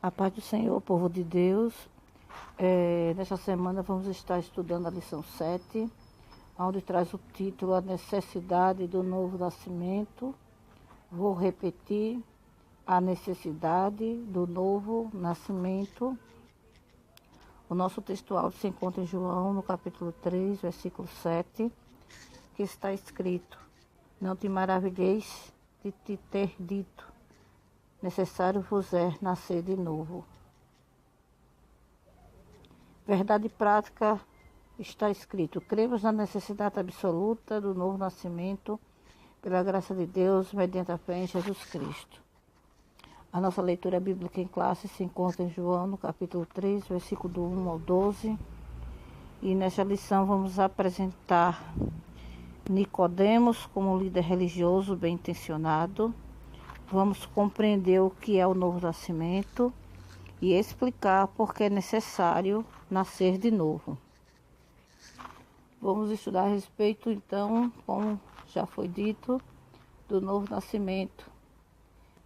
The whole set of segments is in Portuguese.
A paz do Senhor, povo de Deus. Nesta semana vamos estar estudando a lição 7, onde traz o título A Necessidade do Novo Nascimento. Vou repetir: a necessidade do novo nascimento. O nosso textual se encontra em João, no capítulo 3, versículo 7, que está escrito: Não te maravilheis de te ter dito, necessário vos é nascer de novo. Verdade prática está escrito: cremos na necessidade absoluta do novo nascimento, pela graça de Deus, mediante a fé em Jesus Cristo. A nossa leitura bíblica em classe se encontra em João, no capítulo 3, versículo do 1 ao 12. E nesta lição vamos apresentar Nicodemos como líder religioso bem intencionado. Vamos compreender o que é o novo nascimento e explicar por que é necessário nascer de novo. Vamos estudar a respeito, então, como já foi dito, do novo nascimento.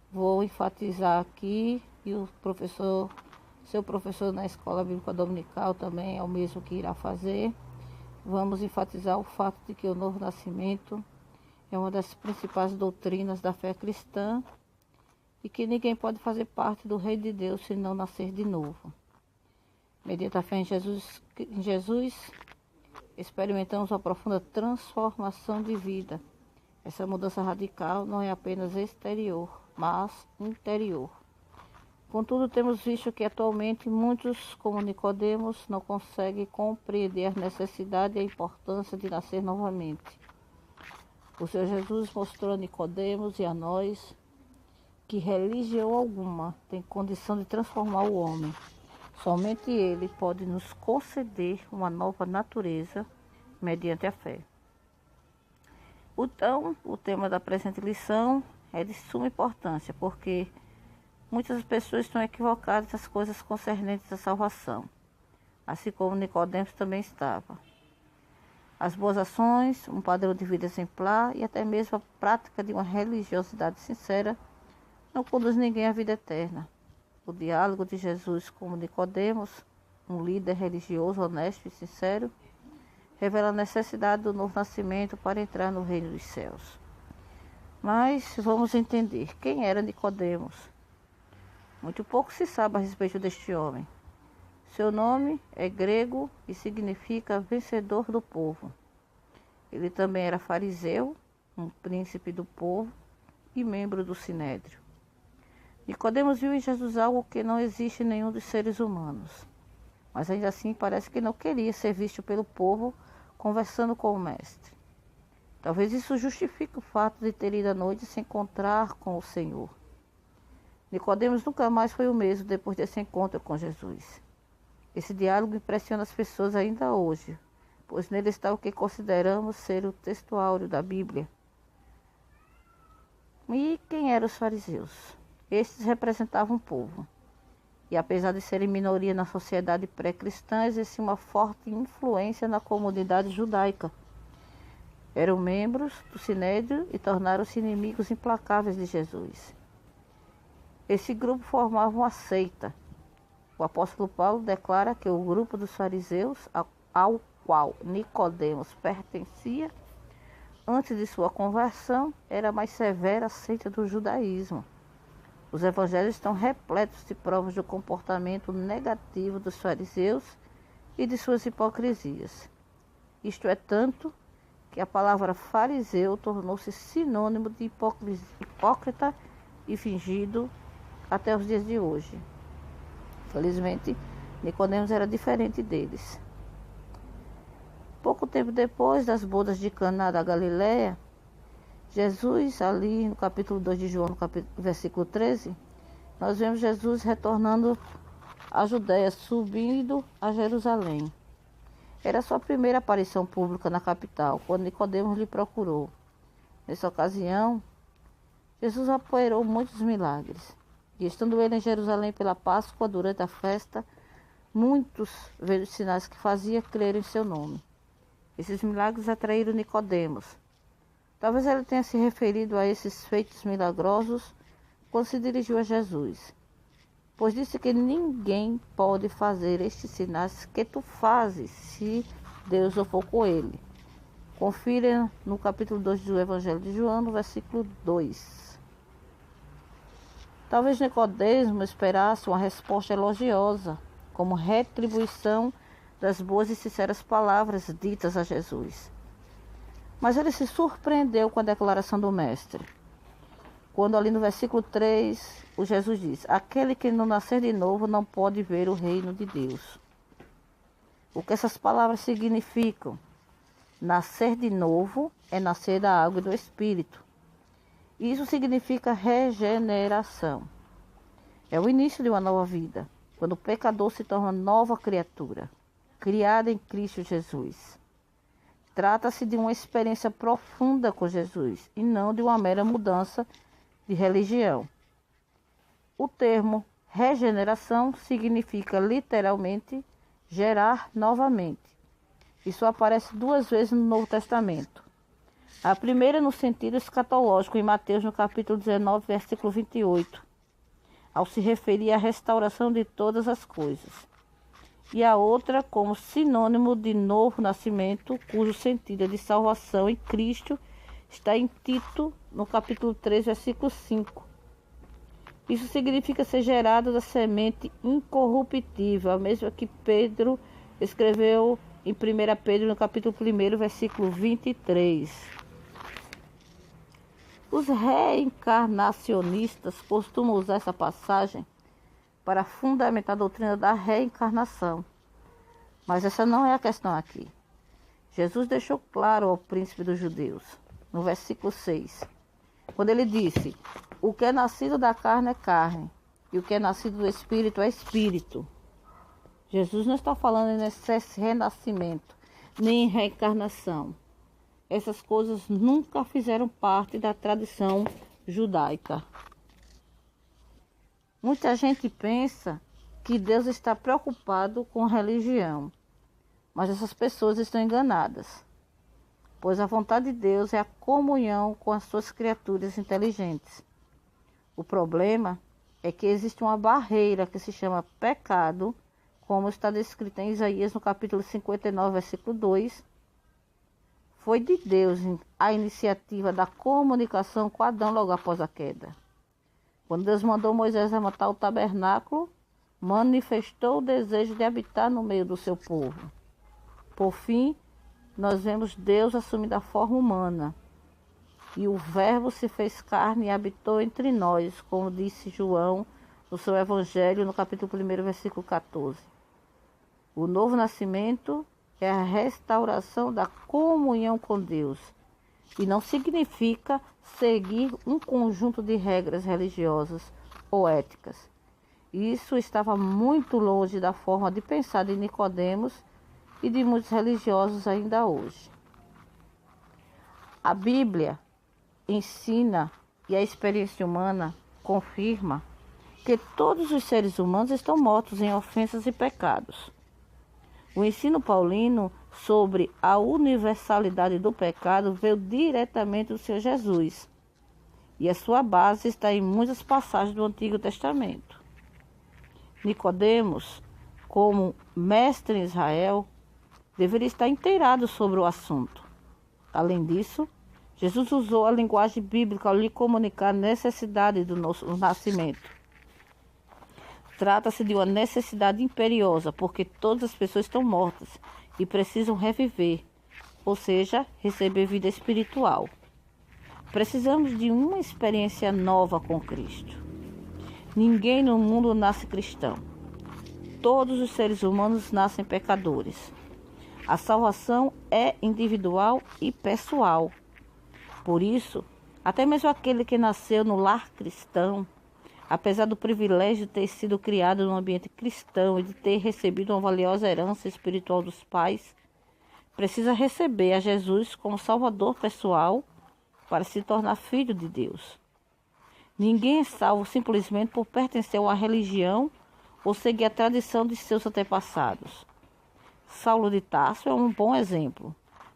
Vou enfatizar aqui, e o professor, seu professor na escola bíblica dominical também é o mesmo que irá fazer. Vamos enfatizar o fato de que o novo nascimento é uma das principais doutrinas da fé cristã e que ninguém pode fazer parte do reino de Deus se não nascer de novo. Mediante a fé em Jesus, experimentamos uma profunda transformação de vida. Essa mudança radical não é apenas exterior, mas interior. Contudo, temos visto que atualmente muitos, como Nicodemos, não conseguem compreender a necessidade e a importância de nascer novamente. O Senhor Jesus mostrou a Nicodemos e a nós que religião alguma tem condição de transformar o homem. Somente Ele pode nos conceder uma nova natureza mediante a fé. Então, o tema da presente lição é de suma importância, porque muitas pessoas estão equivocadas nas coisas concernentes à salvação, assim como Nicodemos também estava. As boas ações, um padrão de vida exemplar e até mesmo a prática de uma religiosidade sincera não conduz ninguém à vida eterna. O diálogo de Jesus com Nicodemos, um líder religioso honesto e sincero, revela a necessidade do novo nascimento para entrar no reino dos céus. Mas vamos entender quem era Nicodemos. Muito pouco se sabe a respeito deste homem. Seu nome é grego e significa vencedor do povo. Ele também era fariseu, um príncipe do povo e membro do sinédrio. Nicodemos viu em Jesus algo que não existe em nenhum dos seres humanos, mas ainda assim parece que não queria ser visto pelo povo conversando com o mestre. Talvez isso justifique o fato de ter ido à noite se encontrar com o Senhor. Nicodemos nunca mais foi o mesmo depois desse encontro com Jesus. Esse diálogo impressiona as pessoas ainda hoje, pois nele está o que consideramos ser o textuário da Bíblia. E quem eram os fariseus? Estes representavam o povo, e apesar de serem minoria na sociedade pré-cristã, exerciam uma forte influência na comunidade judaica. Eram membros do Sinédrio e tornaram-se inimigos implacáveis de Jesus. Esse grupo formava uma seita. O apóstolo Paulo declara que o grupo dos fariseus, ao qual Nicodemos pertencia, antes de sua conversão, era a mais severa seita do judaísmo. Os evangelhos estão repletos de provas do comportamento negativo dos fariseus e de suas hipocrisias. Isto é tanto que a palavra fariseu tornou-se sinônimo de hipócrita e fingido até os dias de hoje. Felizmente, Nicodemos era diferente deles. Pouco tempo depois das bodas de Caná da Galileia, Jesus, ali no capítulo 2 de João, no versículo 13, nós vemos Jesus retornando à Judéia, subindo a Jerusalém. Era sua primeira aparição pública na capital, quando Nicodemos lhe procurou. Nessa ocasião, Jesus operou muitos milagres. E estando ele em Jerusalém pela Páscoa, durante a festa, muitos, vendo os sinais que fazia, creram em seu nome. Esses milagres atraíram Nicodemos. Talvez ele tenha se referido a esses feitos milagrosos quando se dirigiu a Jesus. Pois disse que ninguém pode fazer estes sinais que tu fazes, se Deus não for com ele. Confira no capítulo 2 do Evangelho de João, no versículo 2. Talvez Nicodemo esperasse uma resposta elogiosa, como retribuição das boas e sinceras palavras ditas a Jesus. Mas ele se surpreendeu com a declaração do Mestre. Quando ali no versículo 3, o Jesus diz: aquele que não nascer de novo não pode ver o reino de Deus. O que essas palavras significam? Nascer de novo é nascer da água e do Espírito. Isso significa regeneração. É o início de uma nova vida, quando o pecador se torna nova criatura, criada em Cristo Jesus. Trata-se de uma experiência profunda com Jesus e não de uma mera mudança de religião. O termo regeneração significa literalmente gerar novamente. Isso aparece 2 vezes no Novo Testamento. A primeira no sentido escatológico em Mateus no capítulo 19, versículo 28, ao se referir à restauração de todas as coisas. E a outra como sinônimo de novo nascimento, cujo sentido é de salvação em Cristo, está em Tito, no capítulo 3, versículo 5. Isso significa ser gerado da semente incorruptível, a mesma que Pedro escreveu em 1 Pedro, no capítulo 1, versículo 23. Os reencarnacionistas costumam usar essa passagem para fundamentar a doutrina da reencarnação. Mas essa não é a questão aqui. Jesus deixou claro ao príncipe dos judeus, no versículo 6, quando ele disse: o que é nascido da carne é carne, e o que é nascido do Espírito é Espírito. Jesus não está falando nesse renascimento, nem em reencarnação. Essas coisas nunca fizeram parte da tradição judaica. Muita gente pensa que Deus está preocupado com religião, mas essas pessoas estão enganadas, pois a vontade de Deus é a comunhão com as suas criaturas inteligentes. O problema é que existe uma barreira que se chama pecado, como está descrito em Isaías no capítulo 59, versículo 2. Foi de Deus a iniciativa da comunicação com Adão logo após a queda. Quando Deus mandou Moisés a montar o tabernáculo, manifestou o desejo de habitar no meio do seu povo. Por fim, nós vemos Deus assumindo a forma humana. E o Verbo se fez carne e habitou entre nós, como disse João no seu Evangelho, no capítulo 1, versículo 14. O novo nascimento é a restauração da comunhão com Deus e não significa seguir um conjunto de regras religiosas ou éticas. Isso estava muito longe da forma de pensar de Nicodemos e de muitos religiosos ainda hoje. A Bíblia ensina e a experiência humana confirma que todos os seres humanos estão mortos em ofensas e pecados. O ensino paulino sobre a universalidade do pecado veio diretamente do Senhor Jesus, e a sua base está em muitas passagens do Antigo Testamento. Nicodemos, como mestre em Israel, deveria estar inteirado sobre o assunto. Além disso, Jesus usou a linguagem bíblica ao lhe comunicar a necessidade do nosso nascimento. Trata-se de uma necessidade imperiosa, porque todas as pessoas estão mortas e precisam reviver, ou seja, receber vida espiritual. Precisamos de uma experiência nova com Cristo. Ninguém no mundo nasce cristão. Todos os seres humanos nascem pecadores. A salvação é individual e pessoal. Por isso, até mesmo aquele que nasceu no lar cristão, apesar do privilégio de ter sido criado num ambiente cristão e de ter recebido uma valiosa herança espiritual dos pais, precisa receber a Jesus como Salvador pessoal para se tornar filho de Deus. Ninguém é salvo simplesmente por pertencer a uma religião ou seguir a tradição de seus antepassados. Saulo de Tarso é um bom exemplo,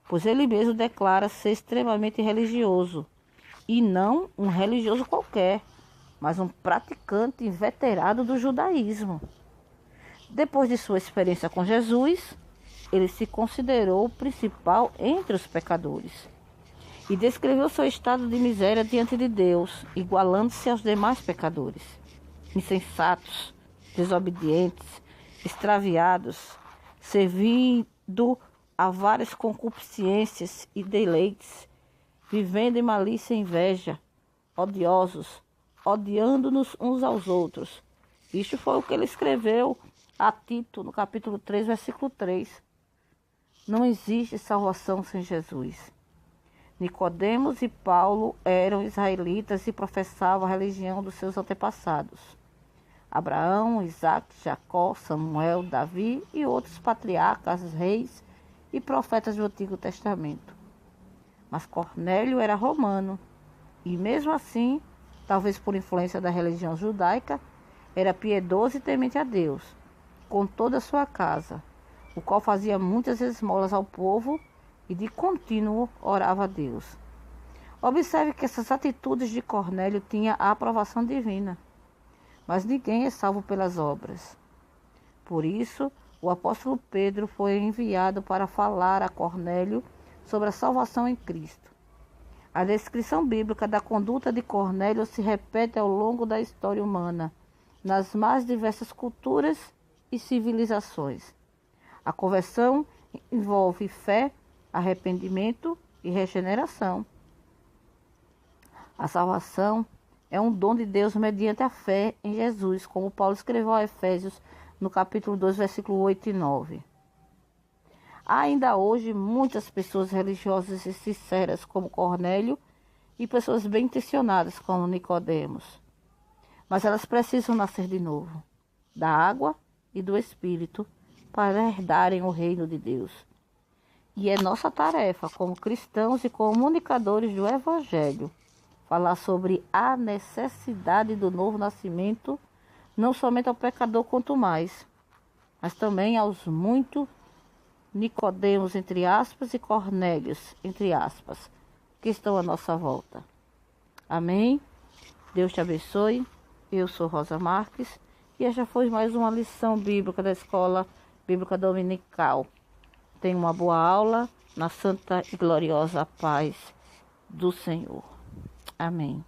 pois ele mesmo declara ser extremamente religioso, e não um religioso qualquer, mas um praticante inveterado do judaísmo. Depois de sua experiência com Jesus, ele se considerou o principal entre os pecadores e descreveu seu estado de miséria diante de Deus, igualando-se aos demais pecadores, insensatos, desobedientes, extraviados, servindo a várias concupiscências e deleites, vivendo em malícia e inveja, odiosos, odiando-nos uns aos outros. Isto foi o que ele escreveu a Tito, no capítulo 3, versículo 3. Não existe salvação sem Jesus. Nicodemos e Paulo eram israelitas e professavam a religião dos seus antepassados. Abraão, Isaque, Jacó, Samuel, Davi e outros patriarcas, reis e profetas do Antigo Testamento. Mas Cornélio era romano e, mesmo assim, talvez por influência da religião judaica, era piedoso e temente a Deus, com toda a sua casa, o qual fazia muitas esmolas ao povo e de contínuo orava a Deus. Observe que essas atitudes de Cornélio tinham a aprovação divina, mas ninguém é salvo pelas obras. Por isso, o apóstolo Pedro foi enviado para falar a Cornélio sobre a salvação em Cristo. A descrição bíblica da conduta de Cornélio se repete ao longo da história humana, nas mais diversas culturas e civilizações. A conversão envolve fé, arrependimento e regeneração. A salvação é um dom de Deus mediante a fé em Jesus, como Paulo escreveu a Efésios no capítulo 2, versículo 8 e 9. Há ainda hoje muitas pessoas religiosas e sinceras como Cornélio e pessoas bem intencionadas como Nicodemos. Mas elas precisam nascer de novo, da água e do Espírito, para herdarem o reino de Deus. E é nossa tarefa, como cristãos e comunicadores do Evangelho, falar sobre a necessidade do novo nascimento, não somente ao pecador quanto mais, mas também aos muitos Nicodemos, entre aspas, e Cornélios, entre aspas, que estão à nossa volta. Amém? Deus te abençoe. Eu sou Rosa Marques e esta foi mais uma lição bíblica da Escola Bíblica Dominical. Tenha uma boa aula na santa e gloriosa paz do Senhor. Amém.